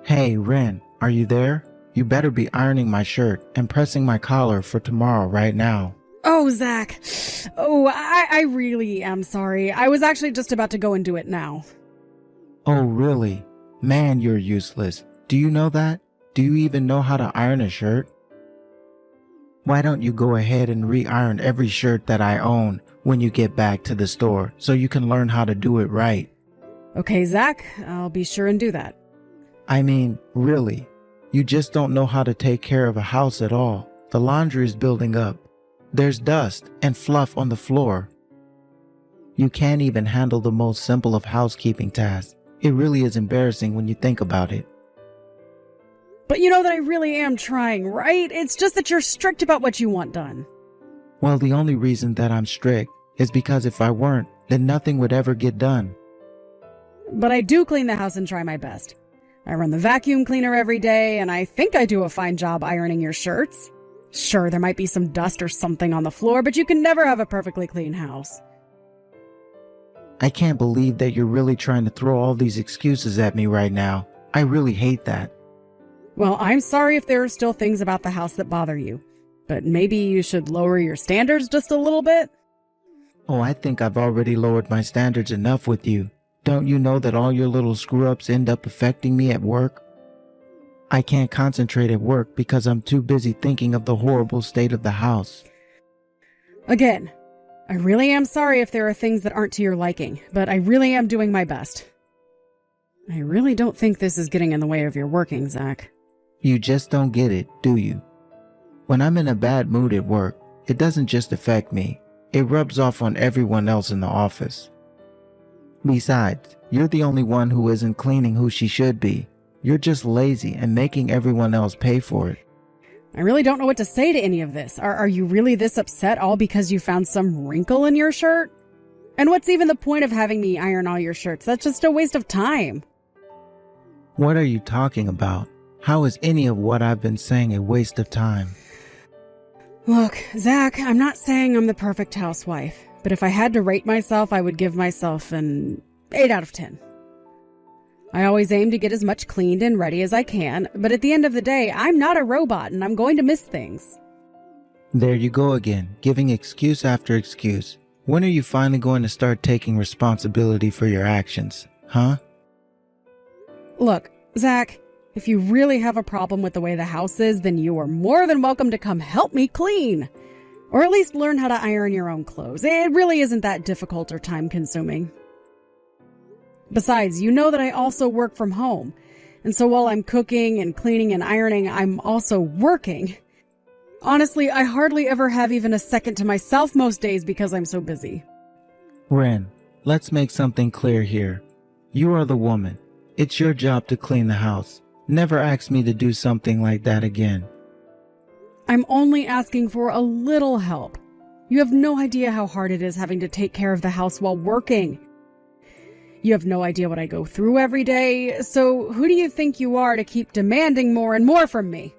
Hey, Ren, are you there? You better be ironing my shirt and pressing my collar for tomorrow right now. Oh, Zach. Oh, I really am sorry. I was actually just about to go and do it now. Oh, really? Man, you're useless. Do you know that? Do you even know how to iron a shirt? Why don't you go ahead and re-iron every shirt that I own when you get back to the store so you can learn how to do it right? Okay, Zach, I'll be sure and do that. I mean, really, you just don't know how to take care of a house at all. The laundry is building up. There's dust and fluff on the floor. You can't even handle the most simple of housekeeping tasks. It really is embarrassing when you think about it. But you know that I really am trying, right? It's just that you're strict about what you want done. Well, the only reason that I'm strict is because if I weren't, then nothing would ever get done. But I do clean the house and try my best. I run the vacuum cleaner every day, and I think I do a fine job ironing your shirts. Sure, there might be some dust or something on the floor, but you can never have a perfectly clean house. I can't believe that you're really trying to throw all these excuses at me right now. I really hate that. Well, I'm sorry if there are still things about the house that bother you, but maybe you should lower your standards just a little bit? Oh, I think I've already lowered my standards enough with you. Don't you know that all your little screw-ups end up affecting me at work? I can't concentrate at work because I'm too busy thinking of the horrible state of the house. Again, I really am sorry if there are things that aren't to your liking, but I really am doing my best. I really don't think this is getting in the way of your working, Zach. You just don't get it, do you? When I'm in a bad mood at work, it doesn't just affect me. It rubs off on everyone else in the office. Besides, you're the only one who isn't cleaning who she should be. You're just lazy and making everyone else pay for it. I really don't know what to say to any of this. Are you really this upset all because you found some wrinkle in your shirt? And what's even the point of having me iron all your shirts? That's just a waste of time. What are you talking about? How is any of what I've been saying a waste of time? Look, Zach, I'm not saying I'm the perfect housewife, but if I had to rate myself, I would give myself an 8 out of 10. I always aim to get as much cleaned and ready as I can, but at the end of the day, I'm not a robot and I'm going to miss things. There you go again, giving excuse after excuse. When are you finally going to start taking responsibility for your actions, huh? Look, Zach, if you really have a problem with the way the house is, then you are more than welcome to come help me clean. Or at least learn how to iron your own clothes. It really isn't that difficult or time-consuming. Besides, you know that I also work from home. And so while I'm cooking and cleaning and ironing, I'm also working. Honestly, I hardly ever have even a second to myself most days because I'm so busy. Ren, let's make something clear here. You are the woman. It's your job to clean the house. Never ask me to do something like that again. I'm only asking for a little help. You have no idea how hard it is having to take care of the house while working. You have no idea what I go through every day, so who do you think you are to keep demanding more and more from me?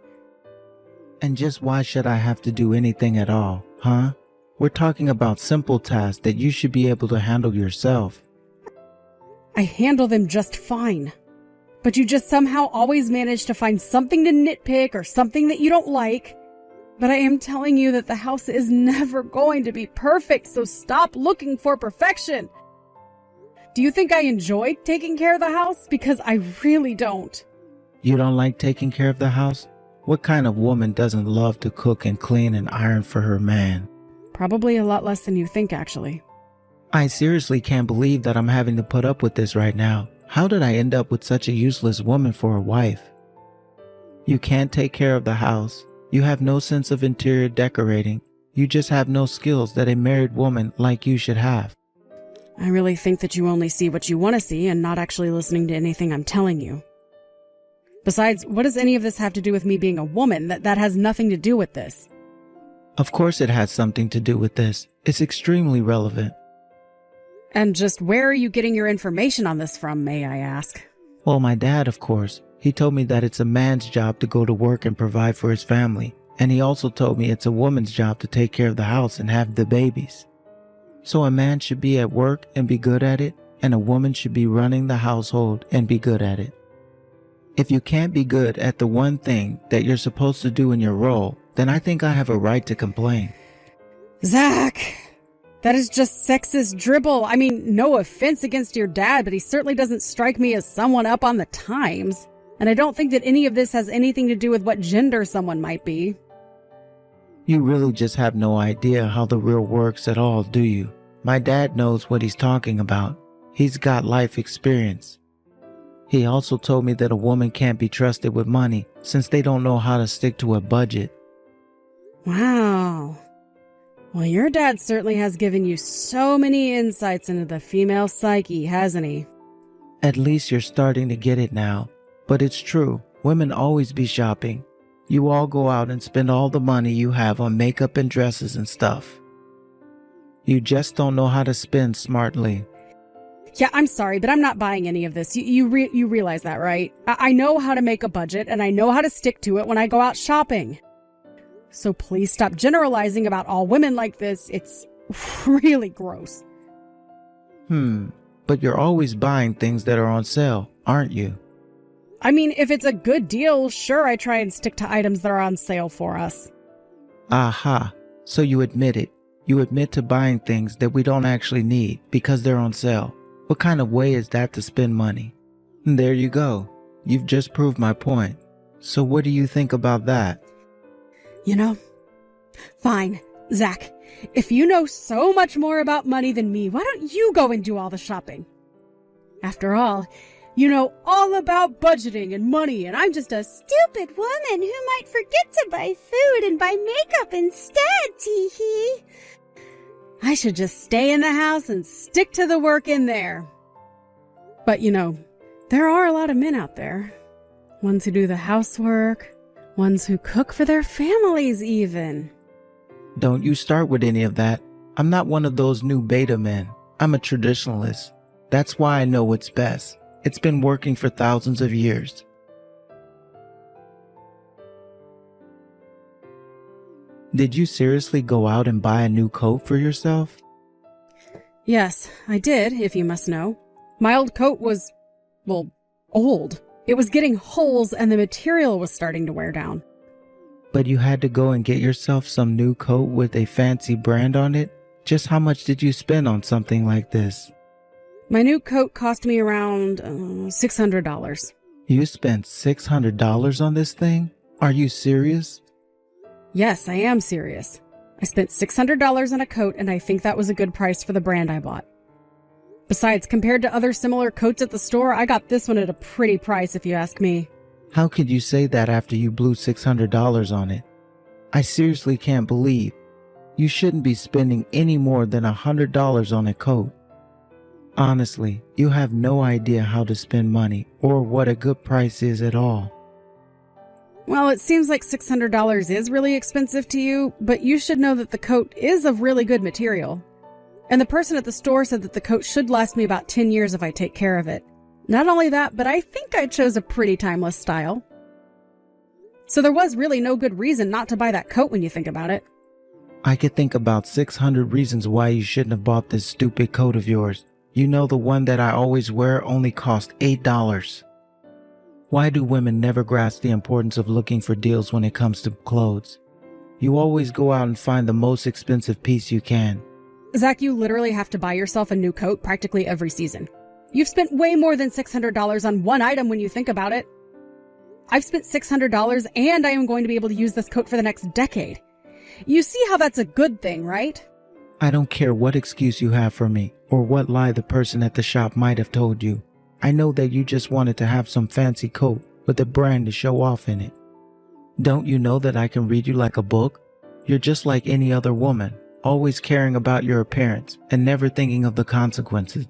And just why should I have to do anything at all, huh? We're talking about simple tasks that you should be able to handle yourself. I handle them just fine. But you just somehow always manage to find something to nitpick or something that you don't like. But I am telling you that the house is never going to be perfect, so stop looking for perfection. Do you think I enjoy taking care of the house? Because I really don't. You don't like taking care of the house? What kind of woman doesn't love to cook and clean and iron for her man? Probably a lot less than you think, actually. I seriously can't believe that I'm having to put up with this right now. How did I end up with such a useless woman for a wife? You can't take care of the house. You have no sense of interior decorating. You just have no skills that a married woman like you should have. I really think that you only see what you want to see and not actually listening to anything I'm telling you. Besides, what does any of this have to do with me being a woman? That has nothing to do with this. Of course it has something to do with this. It's extremely relevant. And just where are you getting your information on this from, may I ask? Well, my dad, of course. He told me that it's a man's job to go to work and provide for his family. And he also told me it's a woman's job to take care of the house and have the babies. So a man should be at work and be good at it, and a woman should be running the household and be good at it. If you can't be good at the one thing that you're supposed to do in your role, then I think I have a right to complain. Zach, that is just sexist dribble. I mean, no offense against your dad, but he certainly doesn't strike me as someone up on the times. And I don't think that any of this has anything to do with what gender someone might be. You really just have no idea how the real works at all, do you? My dad knows what he's talking about. He's got life experience. He also told me that a woman can't be trusted with money since they don't know how to stick to a budget. Wow. Well, your dad certainly has given you so many insights into the female psyche, hasn't he? At least you're starting to get it now. But it's true, women always be shopping. You all go out and spend all the money you have on makeup and dresses and stuff. You just don't know how to spend smartly. Yeah, I'm sorry, but I'm not buying any of this. You realize that, right? I know how to make a budget, and I know how to stick to it when I go out shopping. So please stop generalizing about all women like this. It's really gross. But you're always buying things that are on sale, aren't you? I mean, if it's a good deal, sure, I try and stick to items that are on sale for us. Aha, so you admit it. You admit to buying things that we don't actually need because they're on sale. What kind of way is that to spend money? There you go. You've just proved my point. So what do you think about that? You know, fine, Zach. If you know so much more about money than me, why don't you go and do all the shopping? After all, you know all about budgeting and money, and I'm just a stupid woman who might forget to buy food and buy makeup instead, tee-hee. I should just stay in the house and stick to the work in there. But you know, there are a lot of men out there. Ones who do the housework, ones who cook for their families even. Don't you start with any of that. I'm not one of those new beta men. I'm a traditionalist. That's why I know what's best. It's been working for thousands of years. Did you seriously go out and buy a new coat for yourself? Yes, I did, if you must know. My old coat was, well, old. It was getting holes and the material was starting to wear down. But you had to go and get yourself some new coat with a fancy brand on it? Just how much did you spend on something like this? My new coat cost me around $600. You spent $600 on this thing? Are you serious? Yes, I am serious. I spent $600 on a coat, and I think that was a good price for the brand I bought. Besides, compared to other similar coats at the store, I got this one at a pretty price, if you ask me. How could you say that after you blew $600 on it? I seriously can't believe. You shouldn't be spending any more than $100 on a coat. Honestly, you have no idea how to spend money or what a good price is at all. Well, it seems like $600 is really expensive to you, but you should know that the coat is of really good material. And the person at the store said that the coat should last me about 10 years if I take care of it. Not only that, but I think I chose a pretty timeless style. So there was really no good reason not to buy that coat when you think about it. I could think about 600 reasons why you shouldn't have bought this stupid coat of yours. You know, the one that I always wear only cost $8. Why do women never grasp the importance of looking for deals when it comes to clothes? You always go out and find the most expensive piece you can. Zach, you literally have to buy yourself a new coat practically every season. You've spent way more than $600 on one item when you think about it. I've spent $600 and I am going to be able to use this coat for the next decade. You see how that's a good thing, right? I don't care what excuse you have for me or what lie the person at the shop might have told you. I know that you just wanted to have some fancy coat with a brand to show off in it. Don't you know that I can read you like a book? You're just like any other woman, always caring about your appearance and never thinking of the consequences.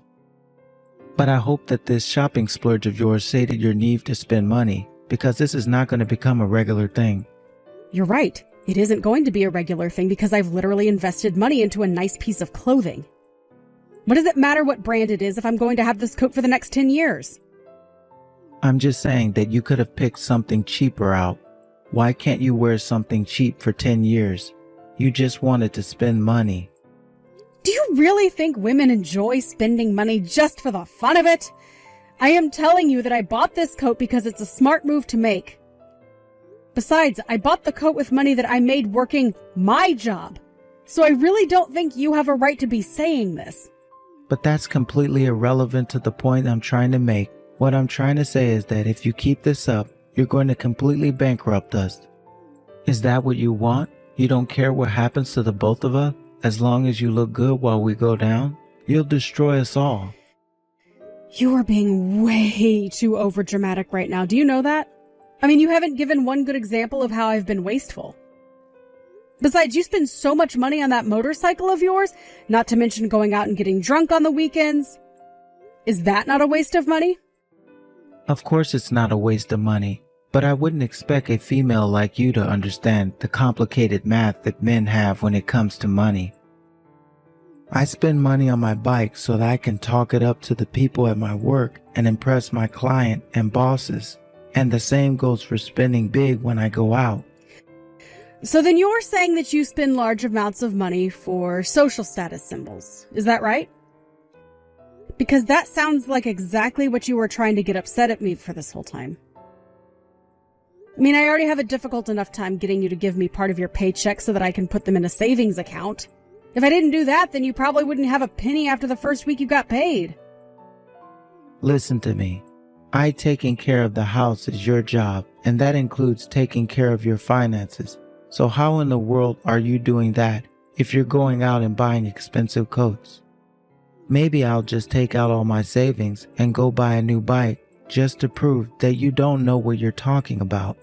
But I hope that this shopping splurge of yours sated your need to spend money, because this is not going to become a regular thing. You're right. It isn't going to be a regular thing because I've literally invested money into a nice piece of clothing. What does it matter what brand it is if I'm going to have this coat for the next 10 years? I'm just saying that you could have picked something cheaper out. Why can't you wear something cheap for 10 years? You just wanted to spend money. Do you really think women enjoy spending money just for the fun of it? I am telling you that I bought this coat because it's a smart move to make. Besides, I bought the coat with money that I made working my job. So I really don't think you have a right to be saying this. But that's completely irrelevant to the point I'm trying to make. What I'm trying to say is that if you keep this up, you're going to completely bankrupt us. Is that what you want? You don't care what happens to the both of us? As long as you look good while we go down? You'll destroy us all. You are being way too overdramatic right now. Do you know that? I mean, you haven't given one good example of how I've been wasteful. Besides, you spend so much money on that motorcycle of yours, not to mention going out and getting drunk on the weekends. Is that not a waste of money? Of course it's not a waste of money, but I wouldn't expect a female like you to understand the complicated math that men have when it comes to money. I spend money on my bike so that I can talk it up to the people at my work and impress my client and bosses. And the same goes for spending big when I go out. So then you're saying that you spend large amounts of money for social status symbols. Is that right? Because that sounds like exactly what you were trying to get upset at me for this whole time. I mean, I already have a difficult enough time getting you to give me part of your paycheck so that I can put them in a savings account. If I didn't do that, then you probably wouldn't have a penny after the first week you got paid. Listen to me. Taking care of the house is your job, and that includes taking care of your finances. So how in the world are you doing that if you're going out and buying expensive coats? Maybe I'll just take out all my savings and go buy a new bike just to prove that you don't know what you're talking about.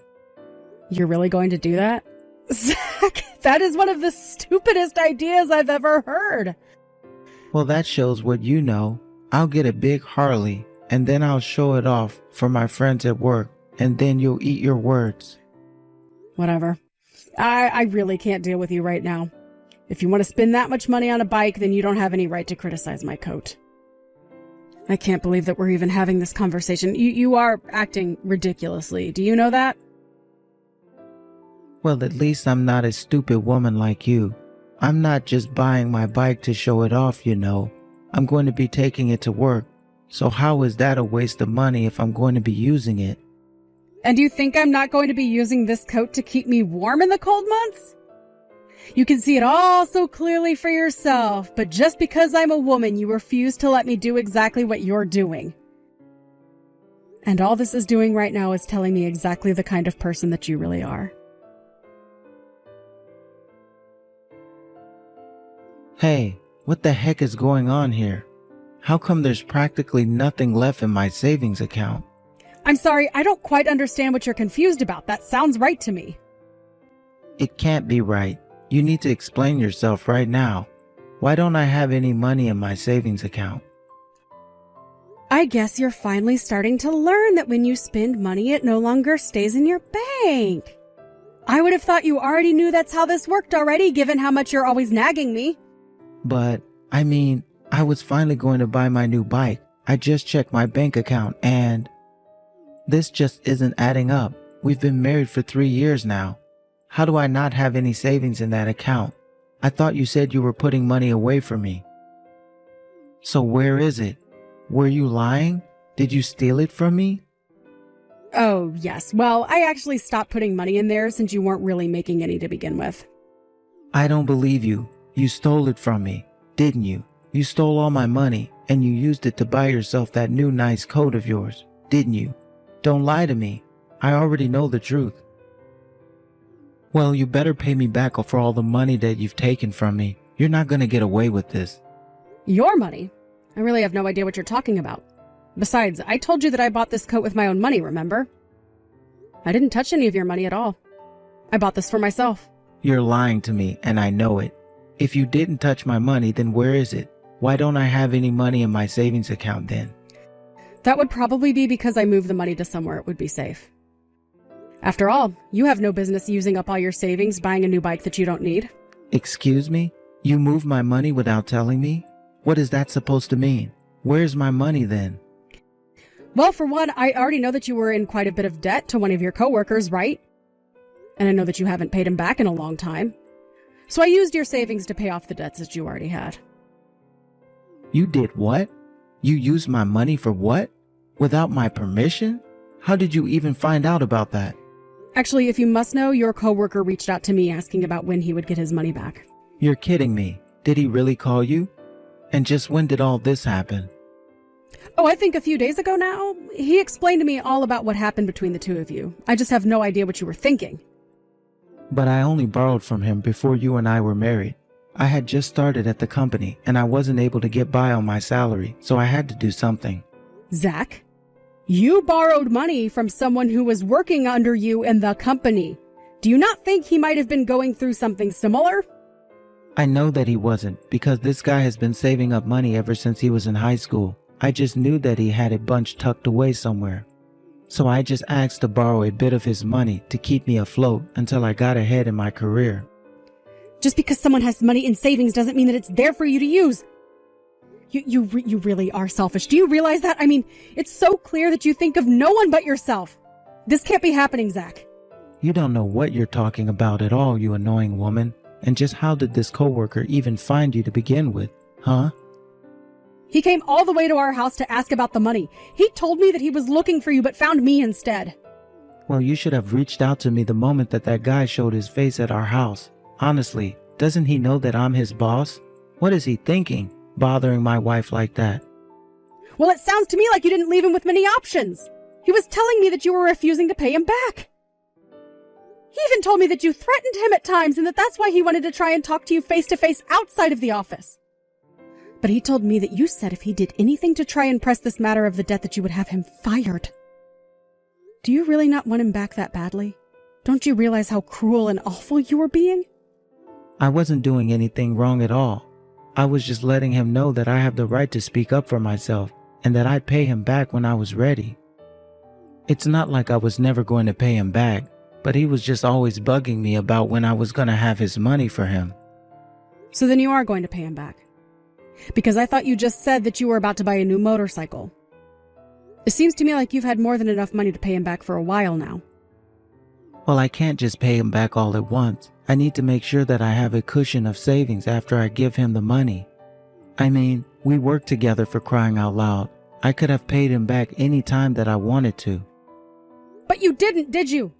You're really going to do that? Zach, that is one of the stupidest ideas I've ever heard. Well, that shows what you know. I'll get a big Harley, and then I'll show it off for my friends at work, and then you'll eat your words. Whatever. I really can't deal with you right now. If you want to spend that much money on a bike, then you don't have any right to criticize my coat. I can't believe that we're even having this conversation. You are acting ridiculously. Do you know that? Well, at least I'm not a stupid woman like you. I'm not just buying my bike to show it off, you know. I'm going to be taking it to work. So how is that a waste of money if I'm going to be using it? And you think I'm not going to be using this coat to keep me warm in the cold months? You can see it all so clearly for yourself, but just because I'm a woman, you refuse to let me do exactly what you're doing. And all this is doing right now is telling me exactly the kind of person that you really are. Hey, what the heck is going on here? How come there's practically nothing left in my savings account? I'm sorry, I don't quite understand what you're confused about. That sounds right to me. It can't be right. You need to explain yourself right now. Why don't I have any money in my savings account? I guess you're finally starting to learn that when you spend money, it no longer stays in your bank. I would have thought you already knew that's how this worked already, given how much you're always nagging me. But, I was finally going to buy my new bike. I just checked my bank account and this just isn't adding up. We've been married for 3 years now. How do I not have any savings in that account? I thought you said you were putting money away for me. So where is it? Were you lying? Did you steal it from me? Oh, yes. Well, I actually stopped putting money in there since you weren't really making any to begin with. I don't believe you. You stole it from me, didn't you? You stole all my money and you used it to buy yourself that new nice coat of yours, didn't you? Don't lie to me. I already know the truth. Well, you better pay me back for all the money that you've taken from me. You're not going to get away with this. Your money? I really have no idea what you're talking about. Besides, I told you that I bought this coat with my own money, remember? I didn't touch any of your money at all. I bought this for myself. You're lying to me, and I know it. If you didn't touch my money, then where is it? Why don't I have any money in my savings account then? That would probably be because I moved the money to somewhere it would be safe. After all, you have no business using up all your savings buying a new bike that you don't need. Excuse me? You moved my money without telling me? What is that supposed to mean? Where's my money then? Well, for one, I already know that you were in quite a bit of debt to one of your coworkers, right? And I know that you haven't paid him back in a long time. So I used your savings to pay off the debts that you already had. You did what? You used my money for what? Without my permission? How did you even find out about that? Actually, if you must know, your coworker reached out to me asking about when he would get his money back. You're kidding me. Did he really call you? And just when did all this happen? Oh, I think a few days ago now. He explained to me all about what happened between the two of you. I just have no idea what you were thinking. But I only borrowed from him before you and I were married. I had just started at the company and I wasn't able to get by on my salary, so I had to do something. Zach, you borrowed money from someone who was working under you in the company. Do you not think he might have been going through something similar? I know that he wasn't, because this guy has been saving up money ever since he was in high school. I just knew that he had a bunch tucked away somewhere. So I just asked to borrow a bit of his money to keep me afloat until I got ahead in my career. Just because someone has money in savings doesn't mean that it's there for you to use. You really are selfish. Do you realize that? I mean, it's so clear that you think of no one but yourself. This can't be happening, Zach. You don't know what you're talking about at all, you annoying woman. And just how did this coworker even find you to begin with, huh? He came all the way to our house to ask about the money. He told me that he was looking for you but found me instead. Well, you should have reached out to me the moment that guy showed his face at our house. Honestly, doesn't he know that I'm his boss? What is he thinking, bothering my wife like that? Well, it sounds to me like you didn't leave him with many options. He was telling me that you were refusing to pay him back. He even told me that you threatened him at times and that that's why he wanted to try and talk to you face to face outside of the office. But he told me that you said if he did anything to try and press this matter of the debt that you would have him fired. Do you really not want him back that badly? Don't you realize how cruel and awful you were being? I wasn't doing anything wrong at all. I was just letting him know that I have the right to speak up for myself and that I'd pay him back when I was ready. It's not like I was never going to pay him back, but he was just always bugging me about when I was going to have his money for him. So then you are going to pay him back? Because I thought you just said that you were about to buy a new motorcycle. It seems to me like you've had more than enough money to pay him back for a while now. Well, I can't just pay him back all at once. I need to make sure that I have a cushion of savings after I give him the money. I mean, we worked together, for crying out loud. I could have paid him back any time that I wanted to. But you didn't, did you?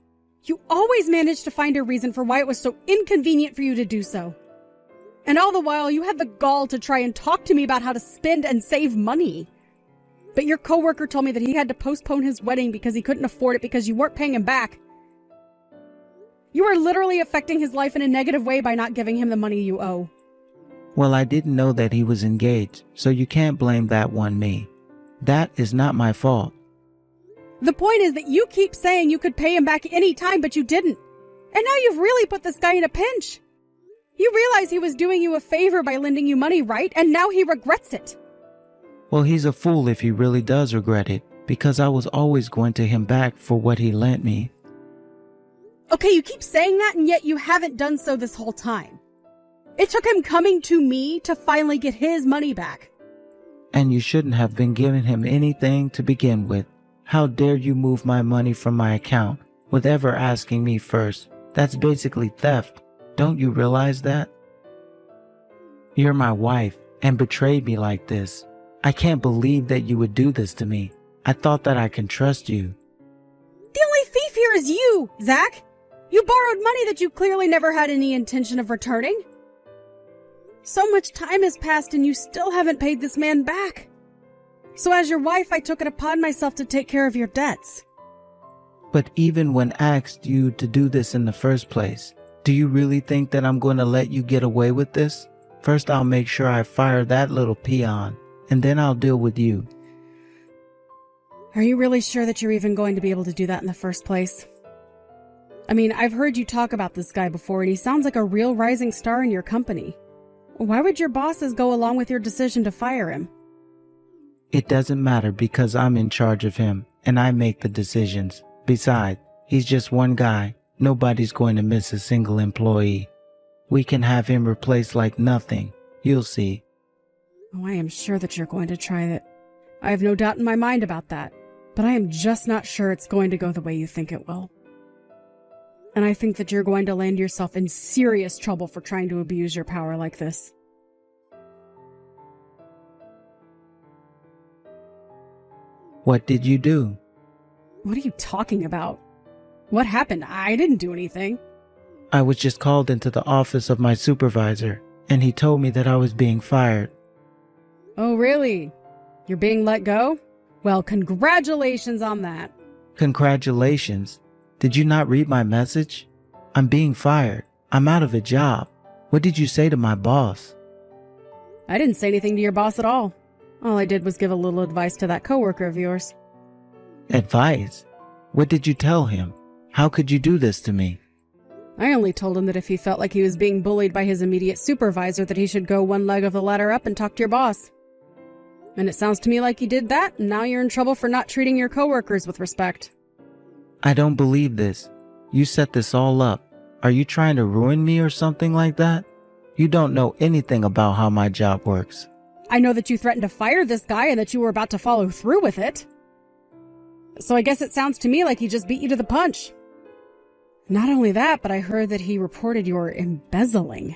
You always managed to find a reason for why it was so inconvenient for you to do so. And all the while, you had the gall to try and talk to me about how to spend and save money. But your coworker told me that he had to postpone his wedding because he couldn't afford it because you weren't paying him back. You are literally affecting his life in a negative way by not giving him the money you owe. Well, I didn't know that he was engaged, so you can't blame that on me. That is not my fault. The point is that you keep saying you could pay him back any time, but you didn't. And now you've really put this guy in a pinch. You realize he was doing you a favor by lending you money, right? And now he regrets it. Well, he's a fool if he really does regret it, because I was always going to him back for what he lent me. Okay, you keep saying that, and yet you haven't done so this whole time. It took him coming to me to finally get his money back. And you shouldn't have been giving him anything to begin with. How dare you move my money from my account with ever asking me first? That's basically theft. Don't you realize that? You're my wife and betrayed me like this. I can't believe that you would do this to me. I thought that I can trust you. The only thief here is you, Zach. You borrowed money that you clearly never had any intention of returning. So much time has passed and you still haven't paid this man back. So as your wife, I took it upon myself to take care of your debts. But even when asked you to do this in the first place, do you really think that I'm going to let you get away with this? First, I'll make sure I fire that little peon, and then I'll deal with you. Are you really sure that you're even going to be able to do that in the first place? I mean, I've heard you talk about this guy before, and he sounds like a real rising star in your company. Why would your bosses go along with your decision to fire him? It doesn't matter because I'm in charge of him, and I make the decisions. Besides, he's just one guy. Nobody's going to miss a single employee. We can have him replaced like nothing. You'll see. Oh, I am sure that you're going to try that. I have no doubt in my mind about that. But I am just not sure it's going to go the way you think it will. And I think that you're going to land yourself in serious trouble for trying to abuse your power like this. What did you do? What are you talking about? What happened? I didn't do anything. I was just called into the office of my supervisor, and he told me that I was being fired. Oh, really? You're being let go? Well, congratulations on that. Congratulations. Did you not read my message? I'm being fired. I'm out of a job. What did you say to my boss? I didn't say anything to your boss at all. All I did was give a little advice to that coworker of yours. Advice? What did you tell him? How could you do this to me? I only told him that if he felt like he was being bullied by his immediate supervisor, that he should go one leg of the ladder up and talk to your boss. And it sounds to me like he did that, and now you're in trouble for not treating your coworkers with respect. I don't believe this. You set this all up. Are you trying to ruin me or something like that? You don't know anything about how my job works. I know that you threatened to fire this guy and that you were about to follow through with it. So I guess it sounds to me like he just beat you to the punch. Not only that, but I heard that he reported your embezzling.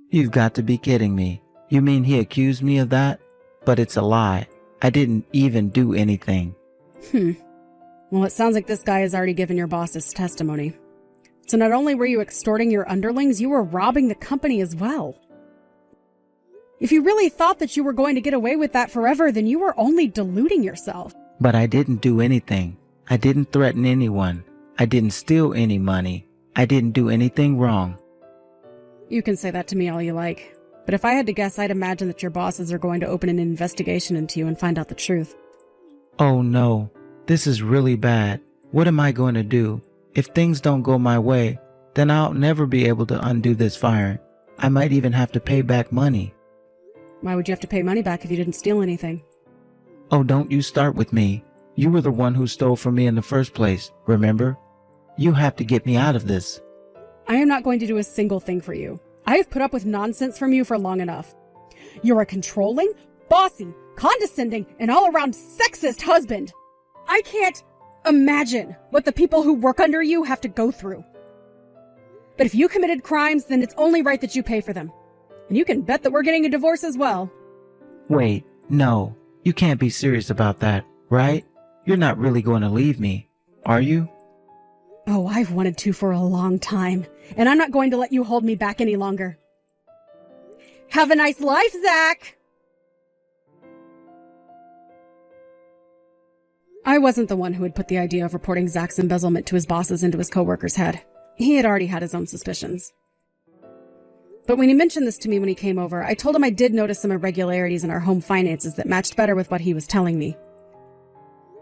You've got to be kidding me. You mean he accused me of that? But it's a lie. I didn't even do anything. Well, it sounds like this guy has already given your boss his testimony. So not only were you extorting your underlings, you were robbing the company as well. If you really thought that you were going to get away with that forever, then you were only deluding yourself. But I didn't do anything. I didn't threaten anyone. I didn't steal any money. I didn't do anything wrong. You can say that to me all you like. But if I had to guess, I'd imagine that your bosses are going to open an investigation into you and find out the truth. Oh no, this is really bad. What am I going to do? If things don't go my way, then I'll never be able to undo this firing. I might even have to pay back money. Why would you have to pay money back if you didn't steal anything? Oh, don't you start with me. You were the one who stole from me in the first place, remember? You have to get me out of this. I am not going to do a single thing for you. I have put up with nonsense from you for long enough. You're a controlling, bossy, condescending, and all-around sexist husband. I can't imagine what the people who work under you have to go through. But if you committed crimes, then it's only right that you pay for them. And you can bet that we're getting a divorce as well. Wait, no. You can't be serious about that, right? You're not really going to leave me, are you? Oh, I've wanted to for a long time, and I'm not going to let you hold me back any longer. Have a nice life, Zach! I wasn't the one who had put the idea of reporting Zach's embezzlement to his bosses into his coworker's head. He had already had his own suspicions. But when he mentioned this to me when he came over, I told him I did notice some irregularities in our home finances that matched better with what he was telling me.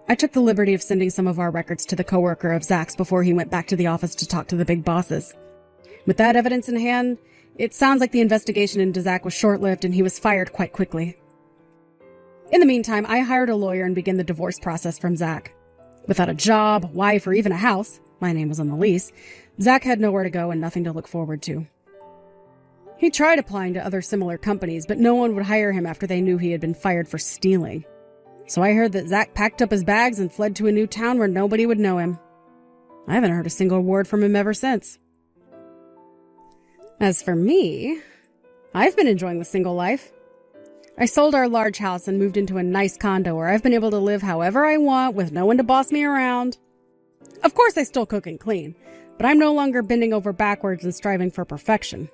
I took the liberty of sending some of our records to the coworker of Zach's before he went back to the office to talk to the big bosses. With that evidence in hand, it sounds like the investigation into Zach was short-lived and he was fired quite quickly. In the meantime, I hired a lawyer and began the divorce process from Zach. Without a job, wife, or even a house, my name was on the lease, Zach had nowhere to go and nothing to look forward to. He tried applying to other similar companies, but no one would hire him after they knew he had been fired for stealing. So I heard that Zach packed up his bags and fled to a new town where nobody would know him. I haven't heard a single word from him ever since. As for me, I've been enjoying the single life. I sold our large house and moved into a nice condo where I've been able to live however I want with no one to boss me around. Of course, I still cook and clean, but I'm no longer bending over backwards and striving for perfection.